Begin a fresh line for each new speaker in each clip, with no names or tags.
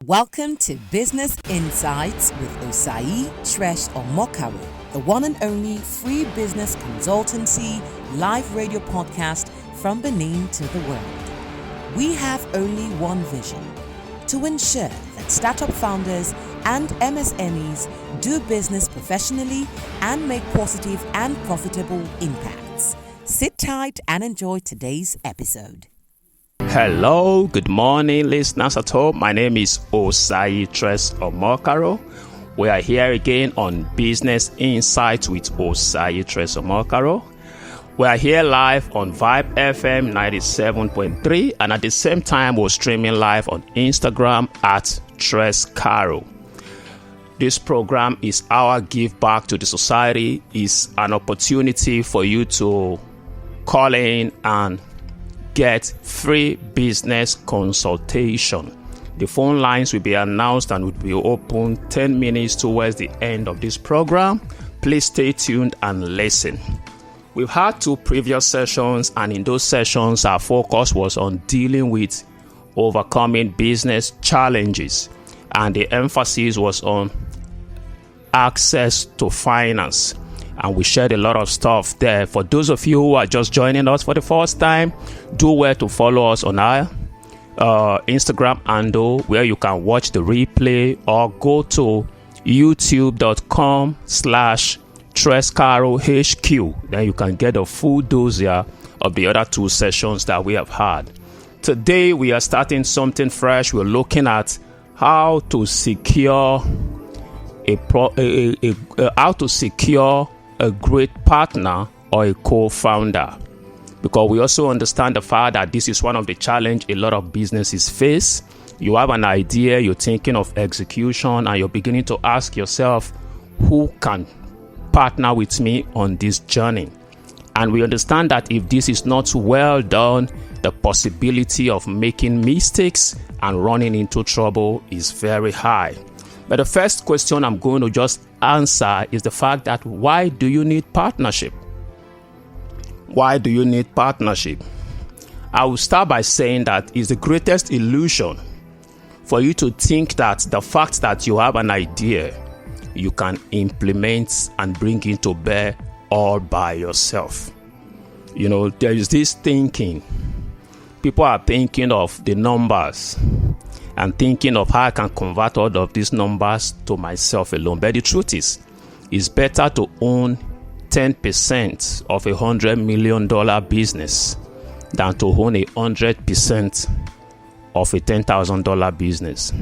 Welcome to Business Insights with Osayi Tres Omokaro, the one and only free business consultancy live radio podcast from Benin to the world. We have only one vision: to ensure that startup founders and MSMEs do business professionally and make positive and profitable impacts. Sit tight and enjoy today's episode.
Hello, good morning, listeners at home. My name is Osayi Tres Omokaro. We are here again on Business Insights with Osayi Tres Omokaro. We are here live on Vibe FM 97.3, and at the same time, we're streaming live on Instagram at Tres Caro. This program is our give back to the society. It's an opportunity for you to call in and get free business consultation. The phone lines will be announced and will be open 10 minutes towards the end of this program. Please stay tuned and listen. We've had 2 previous sessions, and in those sessions, our focus was on dealing with overcoming business challenges, and the emphasis was on access to finance. And we shared a lot of stuff there. For those of you who are just joining us for the first time, do well to follow us on our Instagram handle, where you can watch the replay, or go to youtube.com/TresCaroHQ. Then you can get a full dose here of the other 2 sessions that we have had. Today we are starting something fresh. We're looking at how to secure a great partner or a co-founder, because we also understand the fact that this is one of the challenges a lot of businesses face. You have an idea, you're thinking of execution, and you're beginning to ask yourself, who can partner with me on this journey? And we understand that if this is not well done, the possibility of making mistakes and running into trouble is very high. But the first question I'm going to just answer is the fact that, why do you need partnership? Why do you need partnership? I will start by saying that it's the greatest illusion for you to think that the fact that you have an idea, you can implement and bring it to bear all by yourself. You know, there is this thinking. People are thinking of the numbers and thinking of how I can convert all of these numbers to myself alone. But the truth is, it's better to own 10% of $100 million business than to own 100% of a $10,000 business.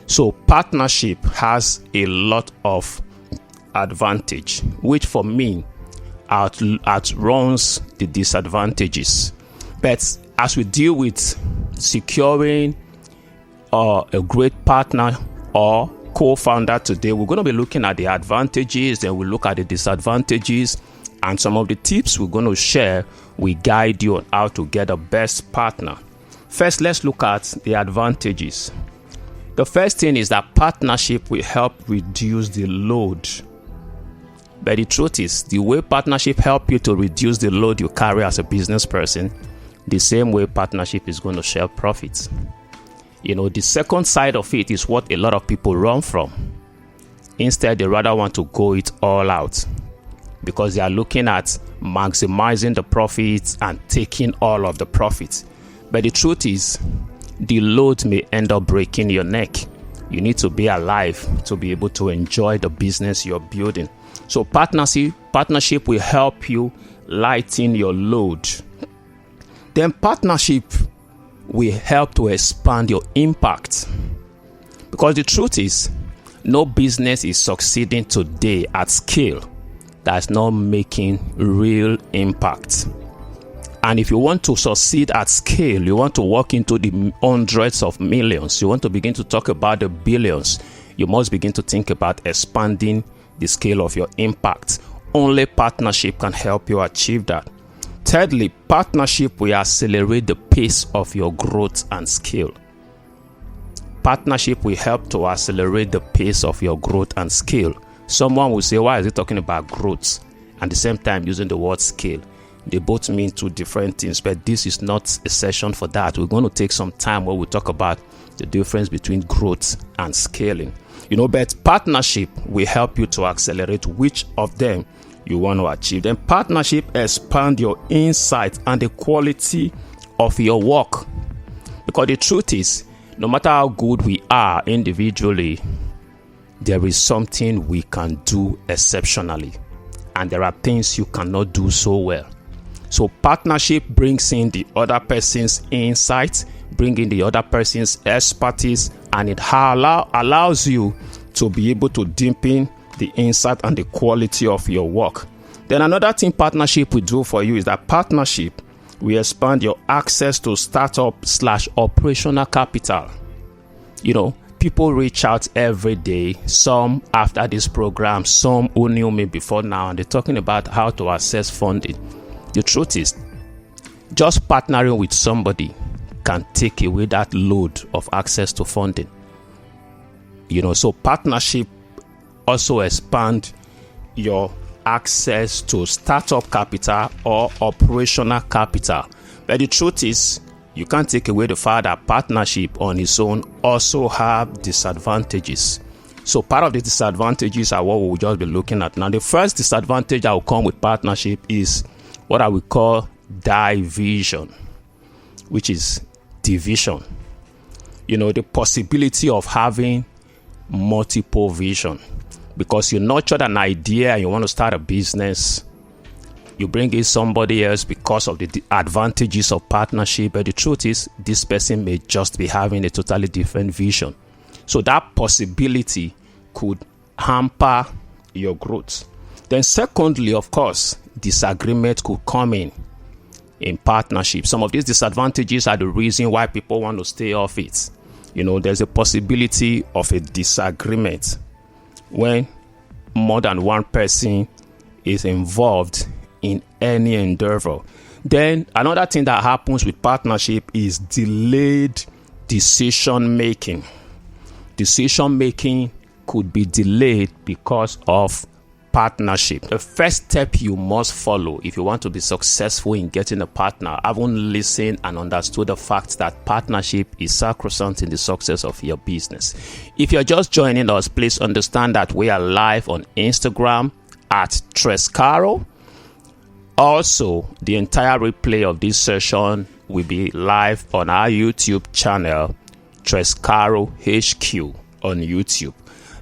So partnership has a lot of advantage, which for me outruns the disadvantages. But as we deal with securing a great partner or co-founder today, we're going to be looking at the advantages, then we'll look at the disadvantages, and some of the tips we're going to share will guide you on how to get the best partner. First, let's look at the advantages. The first thing is that partnership will help reduce the load. But the truth is, the way partnership help you to reduce the load you carry as a business person, the same way partnership is going to share profits. You know, the second side of it is what a lot of people run from. Instead, they rather want to go it all out because they are looking at maximizing the profits and taking all of the profits. But the truth is, the load may end up breaking your neck. You need to be alive to be able to enjoy the business you're building. So partnership will help you lighten your load. Then partnership will help to expand your impact. Because the truth is, no business is succeeding today at scale that's not making real impact. And if you want to succeed at scale, you want to walk into the hundreds of millions, you want to begin to talk about the billions, you must begin to think about expanding the scale of your impact. Only partnership can help you achieve that. Thirdly, partnership will accelerate the pace of your growth and scale. Partnership will help to accelerate the pace of your growth and scale. Someone will say, why is he talking about growth? And at the same time using the word scale? They both mean two different things, but this is not a session for that. We're going to take some time where we talk about the difference between growth and scaling. But partnership will help you to accelerate which of them you want to achieve. Then partnership expand your insight and the quality of your work. Because the truth is, no matter how good we are individually, there is something we can do exceptionally. And there are things you cannot do so well. So partnership brings in the other person's insight, bringing the other person's expertise, and it allows you to be able to deepen the insight and the quality of your work. Then another thing partnership will do for you is that partnership will expand your access to startup/operational capital. People reach out every day, some after this program, some who knew me before now, and they're talking about how to access funding. The truth is, just partnering with somebody can take away that load of access to funding. So partnership also expand your access to startup capital or operational capital. But the truth is, you can't take away the fact that partnership on its own also have disadvantages. So part of the disadvantages are what we'll just be looking at. Now, the first disadvantage that will come with partnership is what I would call division, which is division. The possibility of having multiple vision. Because you nurtured an idea and you want to start a business, you bring in somebody else because of the advantages of partnership, but the truth is, this person may just be having a totally different vision. So that possibility could hamper your growth. Then secondly, of course, disagreement could come in partnership. Some of these disadvantages are the reason why people want to stay off it. There's a possibility of a disagreement when more than one person is involved in any endeavor. Then another thing that happens with partnership is delayed decision making. Decision making could be delayed because of partnership. The first step you must follow if you want to be successful in getting a partner, having listened and understood the fact that partnership is sacrosanct in the success of your business. If you're just joining us, please understand that we are live on Instagram at Tres Omokaro. Also, the entire replay of this session will be live on our YouTube channel, Tres Omokaro HQ on YouTube.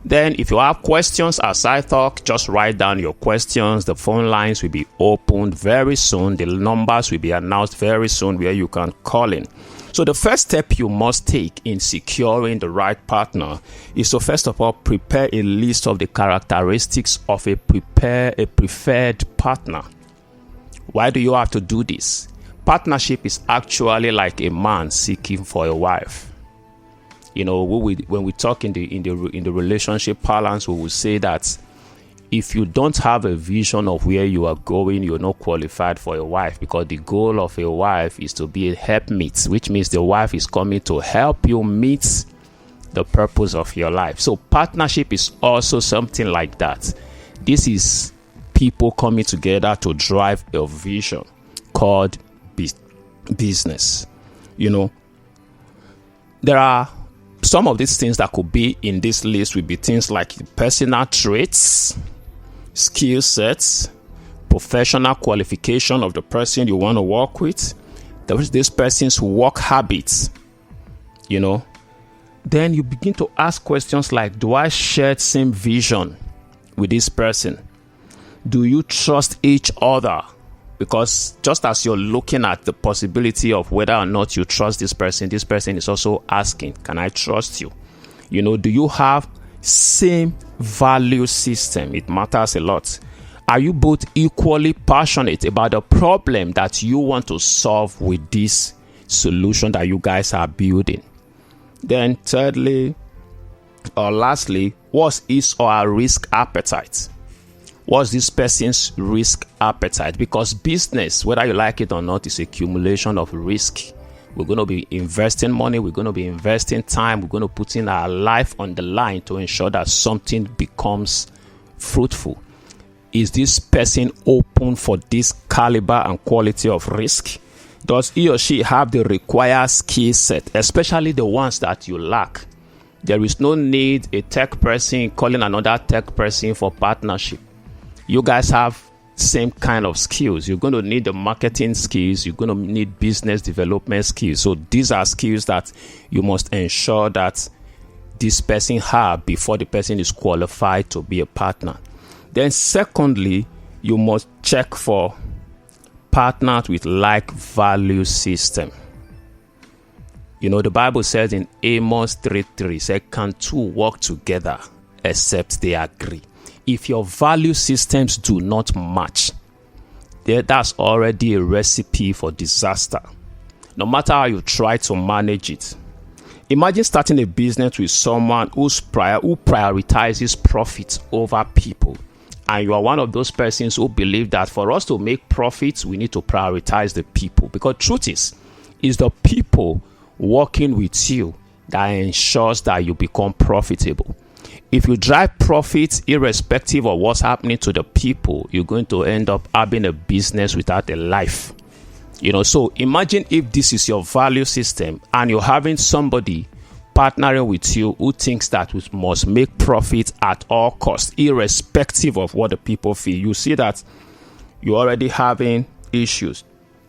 Then, if you have questions as I talk, just write down your questions. The phone lines will be opened very soon. The numbers will be announced very soon where you can call in. So the first step you must take in securing the right partner is to first of all prepare a list of the characteristics of a preferred partner. Why do you have to do this? Partnership is actually like a man seeking for a wife. When we talk in the relationship parlance, we will say that if you don't have a vision of where you are going, you're not qualified for a wife, because the goal of a wife is to be a helpmeet, which means the wife is coming to help you meet the purpose of your life. So partnership is also something like that. This is people coming together to drive a vision called business. There are some of these things that could be in this list will be things like personal traits, skill sets, professional qualification of the person you want to work with, this person's work habits, Then you begin to ask questions like, do I share the same vision with this person? Do you trust each other? Because just as you're looking at the possibility of whether or not you trust this person is also asking, can I trust you? Do you have same value system? It matters a lot. Are you both equally passionate about the problem that you want to solve with this solution that you guys are building? Then thirdly, or lastly, what is our risk appetite? What's this person's risk appetite? Because business, whether you like it or not, is accumulation of risk. We're going to be investing money. We're going to be investing time. We're going to put in our life on the line to ensure that something becomes fruitful. is this person open for this caliber and quality of risk? Does he or she have the required skill set, especially the ones that you lack? There is no need a tech person calling another tech person for partnership. You guys have same kind of skills. You're going to need the marketing skills. You're going to need business development skills. So these are skills that you must ensure that this person have before the person is qualified to be a partner. Then secondly, you must check for partners with like value system. You know, the Bible says in Amos 3:3, says, can two walk together except they agree? If your value systems do not match, that's already a recipe for disaster. No matter how you try to manage it. Imagine starting a business with someone who prioritizes profit over people. And you are one of those persons who believe that for us to make profits, we need to prioritize the people. Because truth is the people working with you that ensures that you become profitable. If you drive profits irrespective of what's happening to the people, you're going to end up having a business without a life. You know, so imagine if this is your value system and you're having somebody partnering with you who thinks that we must make profit at all costs, irrespective of what the people feel. You see that you're already having issues.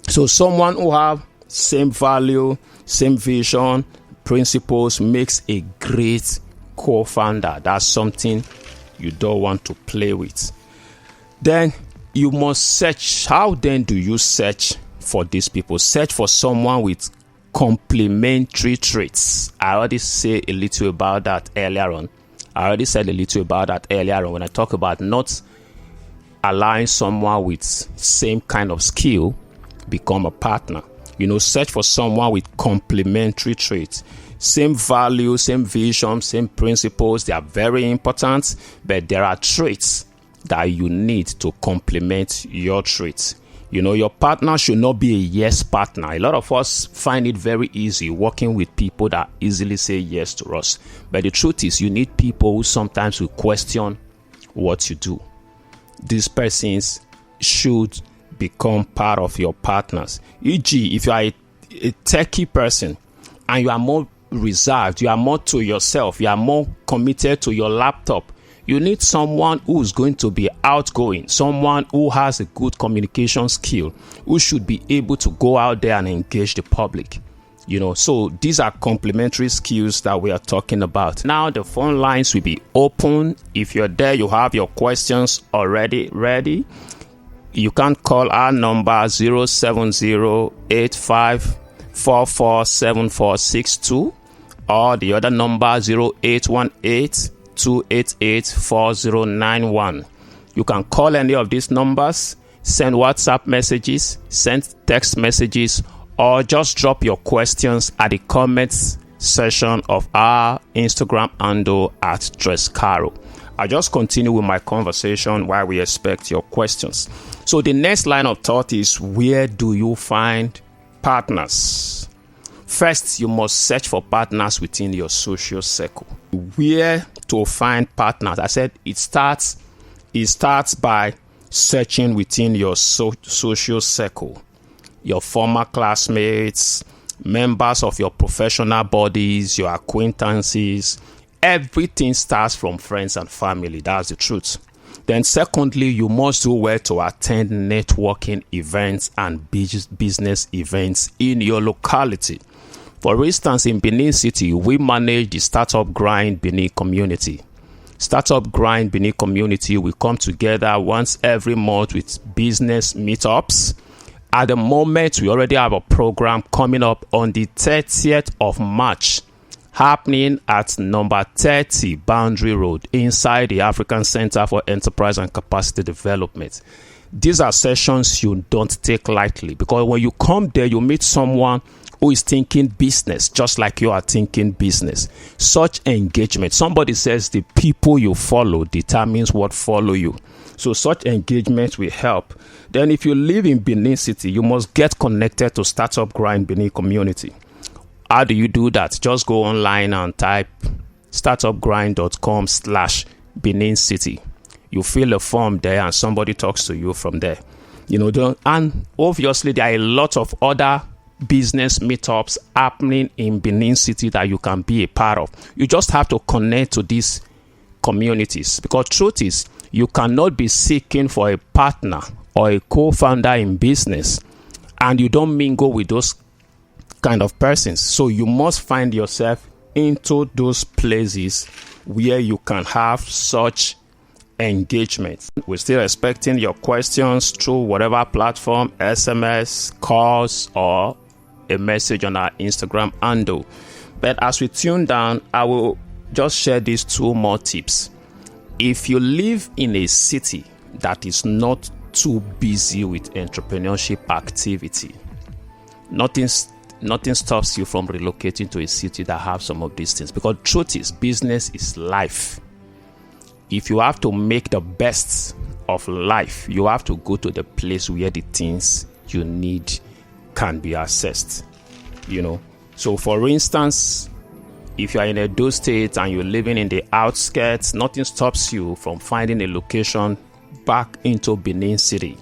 So someone who have same value, same vision, principles makes a great co-founder. That's something you don't want to play with. Then you must search. How then do you search for these people? Search for someone with complementary traits. I already said a little about that earlier on. When I talk about not allowing someone with same kind of skill become a partner. You know, search for someone with complementary traits. Same value, same vision, same principles. They are very important, but there are traits that you need to complement your traits. You know, your partner should not be a yes partner. A lot of us find it very easy working with people that easily say yes to us. But the truth is, you need people who sometimes will question what you do. These persons should become part of your partners. E.g., if you are a techie person and you are more reserved, you are more to yourself, you are more committed to your laptop, you need someone who is going to be outgoing, someone who has a good communication skill, who should be able to go out there and engage the public. You know, so these are complementary skills that we are talking about. Now the phone lines will be open. If you're there, you have your questions already ready. You can call our number 070-8544-7462 or the other number 0818-288-4091. You can call any of these numbers, send WhatsApp messages, send text messages, or just drop your questions at the comments section of our Instagram handle at Trescaro. I'll just continue with my conversation while we expect your questions. So the next line of thought is, where do you find partners? First, you must search for partners within your social circle. Where to find partners? I said it starts by searching within your social circle. Your former classmates, members of your professional bodies, your acquaintances. Everything starts from friends and family. That's the truth. Then secondly, you must do well to attend networking events and business events in your locality. For instance, in Benin City, we manage the Startup Grind Benin community. Startup Grind Benin community will come together once every month with business meetups. At the moment, we already have a program coming up on the 30th of March, happening at number 30 Boundary Road inside the African Center for Enterprise and Capacity Development. These are sessions you don't take lightly, because when you come there, you meet someone who is thinking business just like you are thinking business. Such engagement, somebody says the people you follow determines what follow you. So such engagement will help. Then if you live in Benin City, you must get connected to Startup Grind Benin community. How do you do that? Just go online and type startupgrind.com/Benin City. You fill a form there and somebody talks to you from there. And obviously there are a lot of other business meetups happening in Benin City that you can be a part of. You just have to connect to these communities, because truth is, you cannot be seeking for a partner or a co-founder in business and you don't mingle with those kind of persons. So you must find yourself into those places where you can have such engagement. We're still expecting your questions through whatever platform, SMS, calls, or a message on our Instagram handle. But as we tune down, I will just share these 2 more tips. If you live in a city that is not too busy with entrepreneurship activity, nothing stops you from relocating to a city that have some of these things, because truth is, business is life. If you have to make the best of life, you have to go to the place where the things you need can be accessed. So for instance, if you are in Edo State and you're living in the outskirts, nothing stops you from finding a location back into Benin City,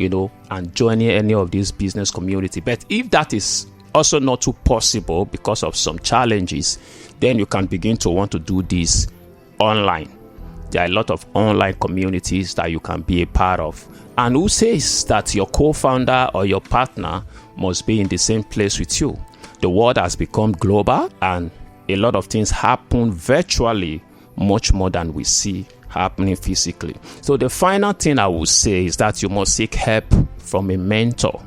and joining any of these business community. But if that is also not too possible because of some challenges, then you can begin to want to do this online. There are a lot of online communities that you can be a part of. And who says that your co-founder or your partner must be in the same place with you? The world has become global and a lot of things happen virtually much more than we see happening physically. So the final thing I would say is that you must seek help from a mentor.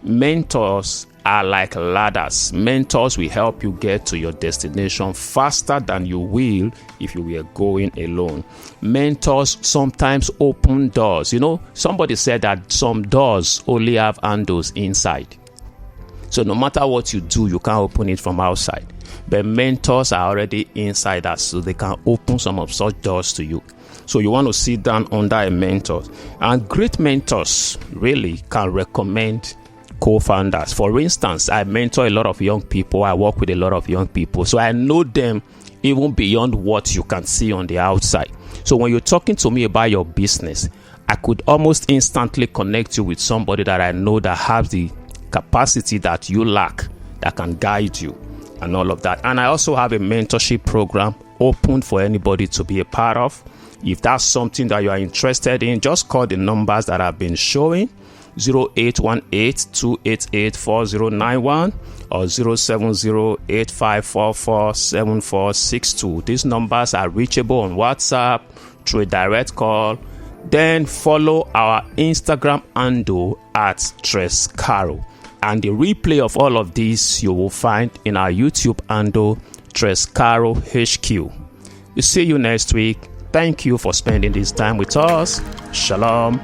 Mentors are like ladders. Mentors will help you get to your destination faster than you will if you were going alone. Mentors sometimes open doors. Somebody said that some doors only have handles inside. So no matter what you do, you can't open it from outside. But mentors are already inside us, so they can open some of such doors to you. So you want to sit down under a mentor. And great mentors really can recommend co-founders. For instance, I mentor a lot of young people. I work with a lot of young people. So I know them even beyond what you can see on the outside. So when you're talking to me about your business, I could almost instantly connect you with somebody that I know that has the capacity that you lack, that can guide you and all of that. And I also have a mentorship program open for anybody to be a part of. If that's something that you are interested in, just call the numbers that I've been showing, 0818-288-4091 or 070-8544-7462. These numbers are reachable on WhatsApp, through a direct call. Then follow our Instagram handle at Tres Caro. And the replay of all of these you will find in our YouTube handle, Tres Caro HQ. We'll see you next week. Thank you for spending this time with us. Shalom.